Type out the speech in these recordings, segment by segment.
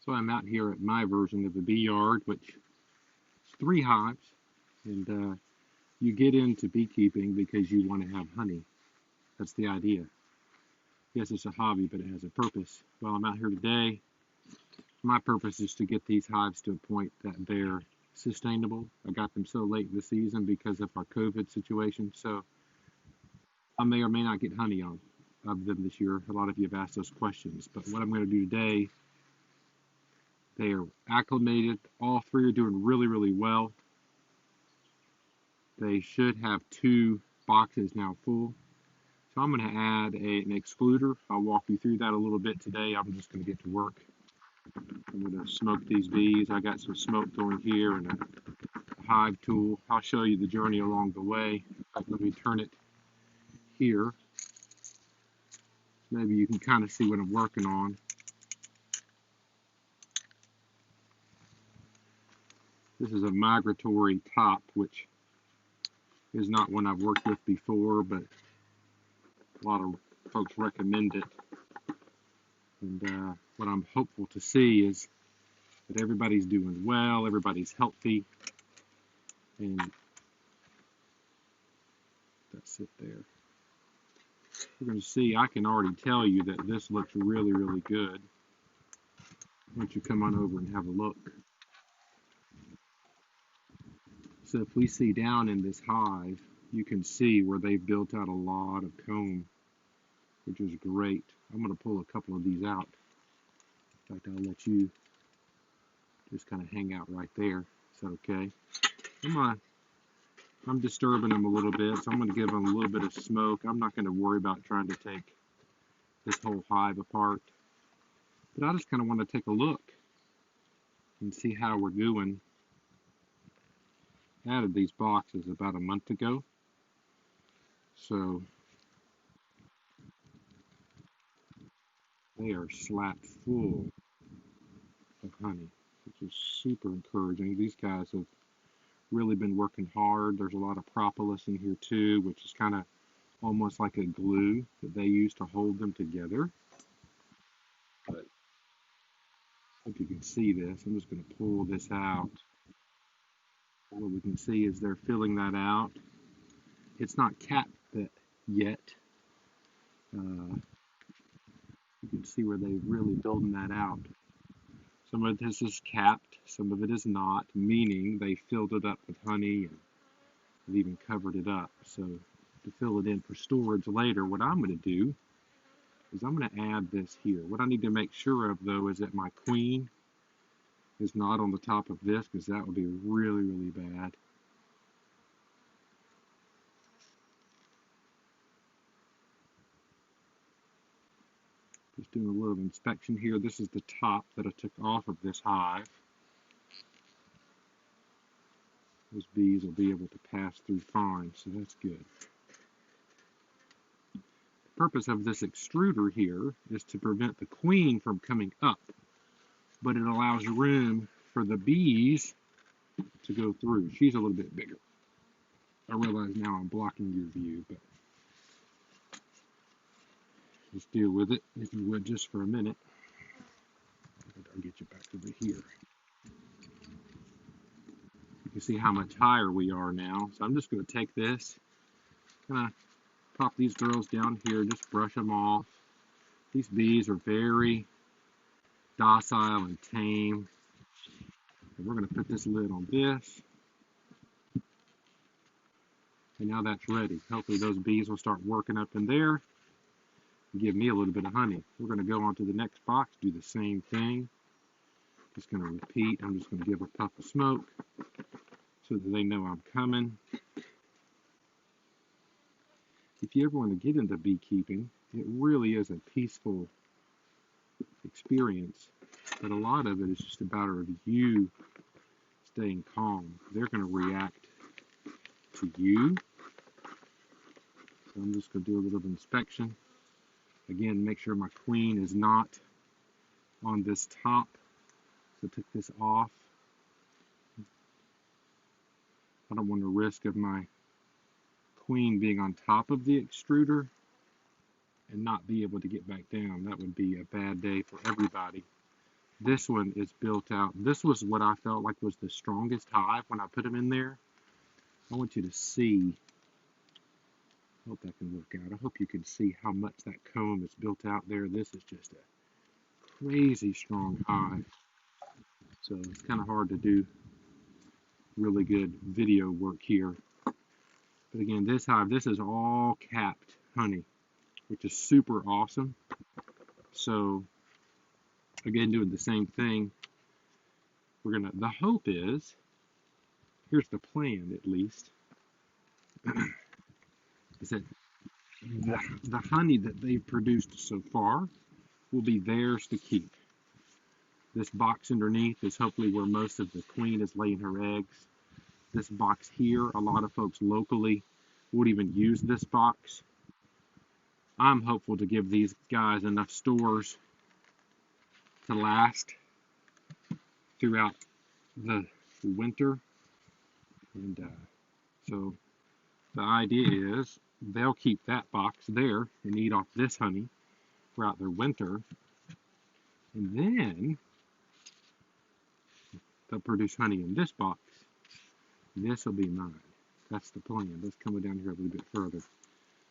So I'm out here at my version of the bee yard, which is 3 hives, and you get into beekeeping because you want to have honey. That's the idea. Yes, it's a hobby, but it has a purpose. Well, I'm out here today. My purpose is to get these hives to a point that they're sustainable. I got them so late in the season because of our COVID situation, so I may or may not get honey on of them this year. A lot of you have asked those questions, but what I'm going to do today, they are acclimated. All 3 are doing really, really well. They should have 2 boxes now full. So I'm going to add an excluder. I'll walk you through that a little bit today. I'm just going to get to work. I'm going to smoke these bees. I got some smoke going here and a hive tool. I'll show you the journey along the way. Let me turn it here. Maybe you can kind of see what I'm working on. This is a migratory top, which is not one I've worked with before, but a lot of folks recommend it. And what I'm hopeful to see is that everybody's doing well, everybody's healthy, and that's it there. You're going to see, I can already tell you that this looks really, really good. Why don't you come on over and have a look. So if we see down in this hive, you can see where they've built out a lot of comb, which is great. I'm going to pull a couple of these out. In fact, I'll let you just kind of hang out right there. Is that okay? I'm disturbing them a little bit, so I'm going to give them a little bit of smoke. I'm not going to worry about trying to take this whole hive apart. But I just kind of want to take a look and see how we're doing. I added these boxes about a month ago. So they are slapped full of honey, which is super encouraging. These guys have really been working hard. There's a lot of propolis in here too, which is kind of almost like a glue that they use to hold them together. But I hope you can see this. I'm just going to pull this out. What we can see is they're filling that out. It's not capped yet. You can see where they're really building that out. Some of this is capped, some of it is not, meaning they filled it up with honey and have even covered it up. So to fill it in for storage later, what I'm going to do is I'm going to add this here. What I need to make sure of, though, is that my queen is not on the top of this, because that would be really, really bad. Just doing a little inspection here. This is the top that I took off of this hive. Those bees will be able to pass through fine, so that's good. The purpose of this extruder here is to prevent the queen from coming up, but it allows room for the bees to go through. She's a little bit bigger. I realize now I'm blocking your view, but just deal with it, if you would, just for a minute. I'll get you back over here. You can see how much higher we are now. So I'm just going to take this, kind of pop these girls down here, just brush them off. These bees are very docile and tame. And we're going to put this lid on this. And now that's ready. Hopefully those bees will start working up in there and give me a little bit of honey. We're going to go on to the next box, do the same thing. Just going to repeat. I'm just going to give a puff of smoke so that they know I'm coming. If you ever want to get into beekeeping, it really is a peaceful experience, but a lot of it is just a matter of you staying calm. They're going to react to you. So I'm just going to do a little inspection. Again, make sure my queen is not on this top. So I took this off. I don't want to risk of my queen being on top of the extruder and not be able to get back down. That would be a bad day for everybody. This one is built out. This was what I felt like was the strongest hive when I put them in there. I want you to see. I hope that can work out. I hope you can see how much that comb is built out there. This is just a crazy strong hive. So it's kind of hard to do really good video work here. But again, this hive, this is all capped honey, which is super awesome. So again, doing the same thing. The hope is, here's the plan at least, is that the honey that they've produced so far will be theirs to keep. This box underneath is hopefully where most of the queen is laying her eggs. This box here, a lot of folks locally would even use this box. I'm hopeful to give these guys enough stores to last throughout the winter. And so the idea is they'll keep that box there and eat off this honey throughout their winter. And then they'll produce honey in this box. This will be mine. That's the plan. Let's come down here a little bit further.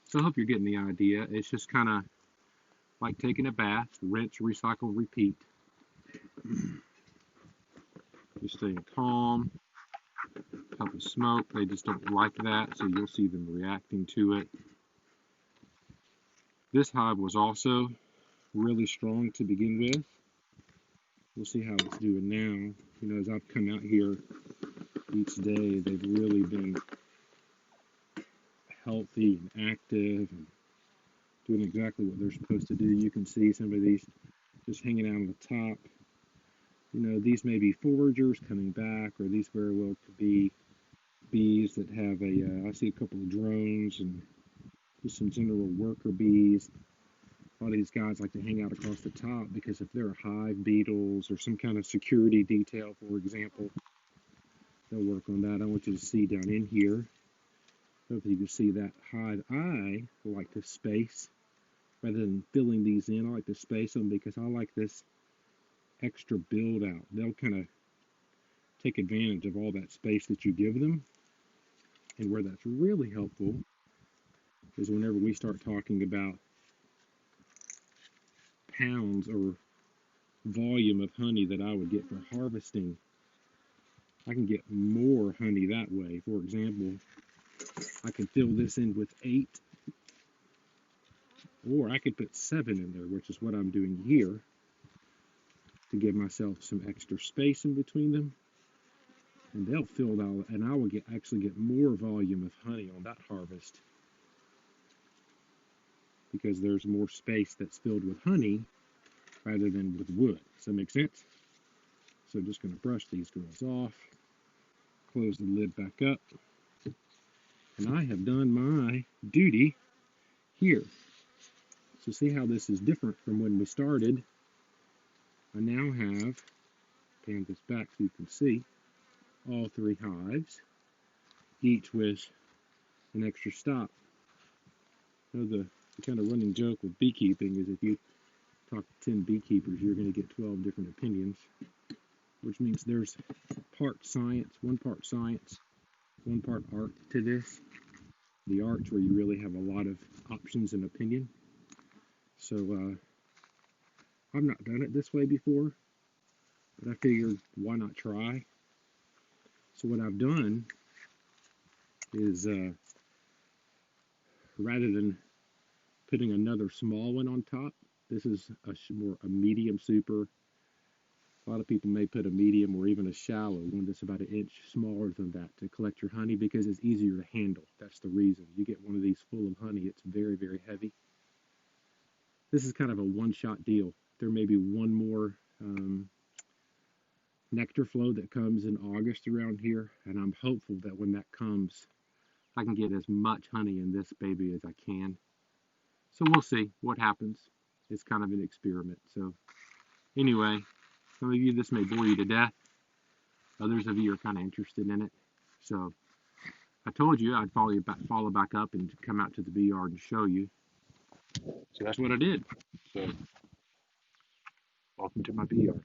So I hope you're getting the idea. It's just kind of like taking a bath, rinse, recycle, repeat. Just staying calm. Puff of smoke. They just don't like that, so you'll see them reacting to it. This hive was also really strong to begin with. We'll see how it's doing now. You know, as I've come out here each day, they've really been healthy and active and doing exactly what they're supposed to do. You can see some of these just hanging out on the top. You know, these may be foragers coming back, or these very well could be bees that have I see a couple of drones and just some general worker bees. A lot of these guys like to hang out across the top because if there are hive beetles or some kind of security detail, for example, they'll work on that. I want you to see down in here. Hopefully you can see that hive. I like to space rather than filling these in. I like to space them because I like this extra build out. They'll kind of take advantage of all that space that you give them. And where that's really helpful is whenever we start talking about pounds or volume of honey that I would get for harvesting, I can get more honey that way. For example, I can fill this in with 8, or I could put 7 in there, which is what I'm doing here, to give myself some extra space in between them. And they'll fill out, and I will actually get more volume of honey on that harvest because there's more space that's filled with honey rather than with wood. Does that make sense? So I'm just going to brush these girls off, close the lid back up, and I have done my duty here. So see how this is different from when we started. I now have, pan this back so you can see, all 3 hives, each with an extra stop. You know, the kind of running joke with beekeeping is if you talk to 10 beekeepers, you're going to get 12 different opinions, which means there's one part science, one part art to this. The art's where you really have a lot of options and opinion. So I've not done it this way before, but I figured why not try? So what I've done is rather than putting another small one on top, this is a medium super. A lot of people may put a medium or even a shallow one that's about 1 inch smaller than that to collect your honey because it's easier to handle. That's the reason. You get one of these full of honey, it's very, very heavy. This is kind of a one-shot deal. There may be one more nectar flow that comes in August around here, and I'm hopeful that when that comes, I can get as much honey in this baby as I can. So we'll see what happens. It's kind of an experiment. So anyway, some of you, this may bore you to death. Others of you are kind of interested in it. So I told you I'd follow back up and come out to the bee yard and show you. So that's what I did. So welcome to my bee yard.